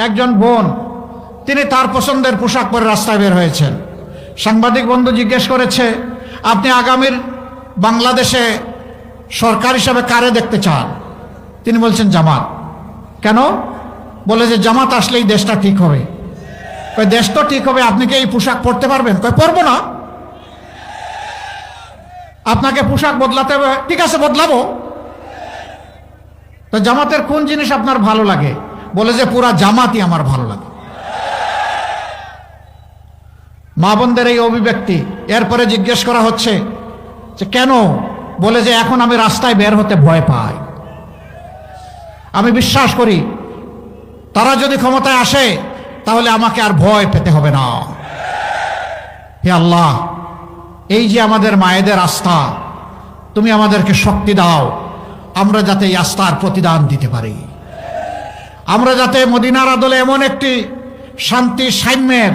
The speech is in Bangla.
একজন বোন, তিনি তার পছন্দের পোশাক পরে রাস্তায় বের হয়েছেন। সাংবাদিক বন্ধু জিজ্ঞেস করেছে, আপনি আগামীর বাংলাদেশে সরকার হিসাবে কারে দেখতে চান? তিনি বলছেন জামাত। কেন? বলে যে জামাত আসলেই দেশটা ঠিক হবে। কই দেশ তো ঠিক হবে, আপনি কি এই পোশাক পরতে পারবেন? কই পরবো না। আপনাকে পোশাক বদলাতে হবে, ঠিক আছে বদলাবো। তো জামাতের কোন জিনিস আপনার ভালো লাগে? বলে যে পুরা জামাতই আমার ভালো লাগে। মা বোনদের এই অভিব্যক্তি। এরপরে জিজ্ঞেস করা হচ্ছে যে কেন? বলে যে এখন আমি রাস্তায় বের হতে ভয় পাই। আমি বিশ্বাস করি তারা যদি ক্ষমতায় আসে তাহলে আমাকে আর ভয় পেতে হবে না। হে আল্লাহ, এই যে আমাদের মায়েদের আস্থা, তুমি আমাদেরকে শক্তি দাও, আমরা যাতে এই আস্থার প্রতিদান দিতে পারি। আমরা যাতে মদিনার আদলে এমন একটি শান্তি সাম্যের